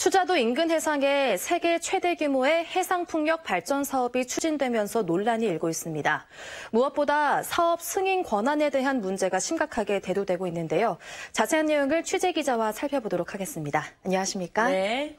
추자도 인근 해상에 세계 최대 규모의 해상풍력 발전 사업이 추진되면서 논란이 일고 있습니다. 무엇보다 사업 승인 권한에 대한 문제가 심각하게 대두되고 있는데요. 자세한 내용을 취재 기자와 살펴보도록 하겠습니다. 안녕하십니까? 네.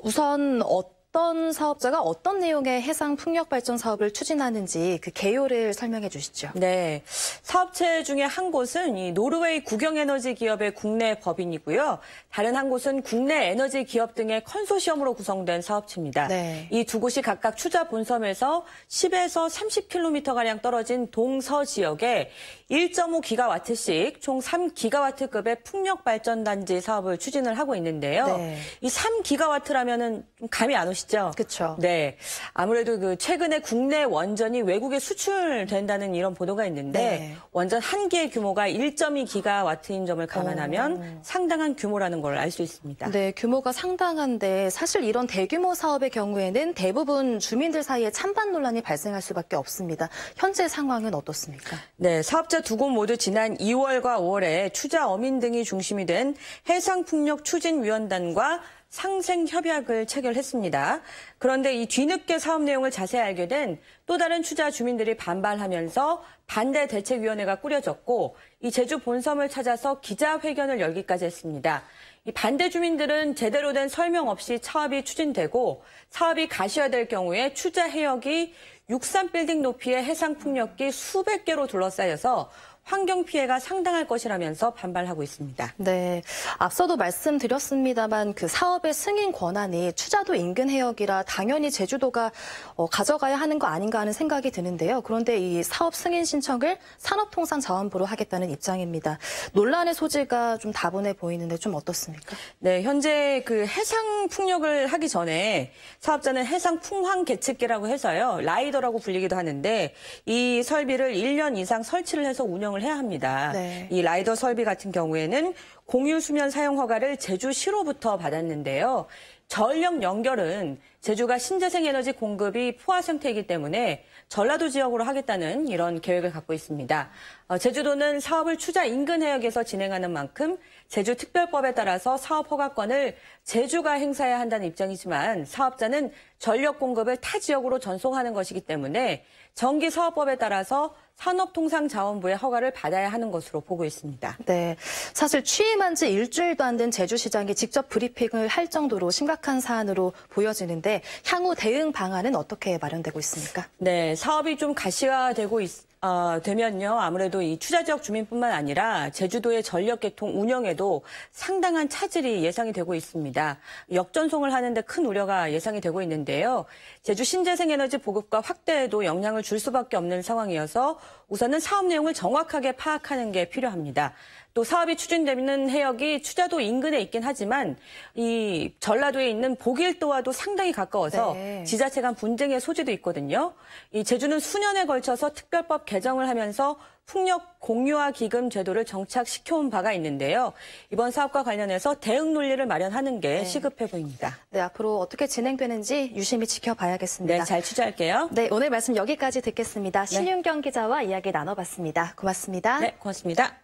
우선 어떤 사업자가 어떤 내용의 해상 풍력 발전 사업을 추진하는지 그 개요를 설명해 주시죠. 네. 사업체 중에 한 곳은 이 노르웨이 국영에너지 기업의 국내 법인이고요. 다른 한 곳은 국내 에너지 기업 등의 컨소시엄으로 구성된 사업체입니다. 네. 이 두 곳이 각각 추자 본섬에서 10에서 30km가량 떨어진 동서 지역에 1.5기가와트씩 총 3기가와트급의 풍력 발전 단지 사업을 추진을 하고 있는데요. 네. 이 3기가와트라면은 좀 감이 안 오시죠? 그렇죠. 네. 아무래도 최근에 국내 원전이 외국에 수출된다는 이런 보도가 있는데 네. 원전 한 개의 규모가 1.2기가와트인 점을 감안하면 상당한 규모라는 걸 알 수 있습니다. 네, 규모가 상당한데 사실 이런 대규모 사업의 경우에는 대부분 주민들 사이에 찬반 논란이 발생할 수밖에 없습니다. 현재 상황은 어떻습니까? 네, 사업자 두 곳 모두 지난 2월과 5월에 추자 어민 등이 중심이 된 해상풍력추진위원단과 상생협약을 체결했습니다. 그런데 이 뒤늦게 사업 내용을 자세히 알게 된 또 다른 추자 주민들이 반발하면서 반대 대책위원회가 꾸려졌고 이 제주 본섬을 찾아서 기자회견을 열기까지 했습니다. 이 반대 주민들은 제대로 된 설명 없이 사업이 추진되고 사업이 가시화될 경우에 추자 해역이 63빌딩 높이의 해상풍력기 수백 개로 둘러싸여서 환경 피해가 상당할 것이라면서 반발하고 있습니다. 네, 앞서도 말씀드렸습니다만 그 사업의 승인 권한이 추자도 인근 해역이라 당연히 제주도가 가져가야 하는 거 아닌가 하는 생각이 드는데요. 그런데 이 사업 승인 신청을 산업통상자원부로 하겠다는 입장입니다. 논란의 소지가 좀 다분해 보이는데 좀 어떻습니까? 네, 현재 그 해상 풍력을 하기 전에 사업자는 해상 풍황 계측기라고 해서요. 라이더라고 불리기도 하는데 이 설비를 1년 이상 설치를 해서 운영을 해야 합니다. 네. 이 라이더 설비 같은 경우에는 공유 수면 사용 허가를 제주시로부터 받았는데요. 전력 연결은 제주가 신재생 에너지 공급이 포화 상태이기 때문에 전라도 지역으로 하겠다는 이런 계획을 갖고 있습니다. 제주도는 사업을 추자 인근 해역에서 진행하는 만큼 제주특별법에 따라서 사업 허가권을 제주가 행사해야 한다는 입장이지만 사업자는 전력 공급을 타 지역으로 전송하는 것이기 때문에 정기사업법에 따라서 산업통상자원부의 허가를 받아야 하는 것으로 보고 있습니다. 네, 사실 취임한 지 일주일도 안 된 제주시장이 직접 브리핑을 할 정도로 심각한 사안으로 보여지는데 향후 대응 방안은 어떻게 마련되고 있습니까? 네, 사업이 좀 가시화되고 되면요. 아무래도 이 추자 지역 주민뿐만 아니라 제주도의 전력 개통 운영에도 상당한 차질이 예상이 되고 있습니다. 역전송을 하는데 큰 우려가 예상이 되고 있는데요. 제주 신재생 에너지 보급과 확대에도 영향을 줄 수밖에 없는 상황이어서 우선은 사업 내용을 정확하게 파악하는 게 필요합니다. 또 사업이 추진되는 해역이 추자도 인근에 있긴 하지만 이 전라도에 있는 보길도와도 상당히 가까워서 네. 지자체 간 분쟁의 소지도 있거든요. 이 제주는 수년에 걸쳐서 특별법 개정을 하면서 풍력 공유화 기금 제도를 정착시켜온 바가 있는데요. 이번 사업과 관련해서 대응 논리를 마련하는 게 시급해 보입니다. 네, 앞으로 어떻게 진행되는지 유심히 지켜봐야겠습니다. 네, 잘 취재할게요. 네, 오늘 말씀 여기까지 듣겠습니다. 신윤경 기자와 이야기 나눠봤습니다. 고맙습니다. 네, 고맙습니다.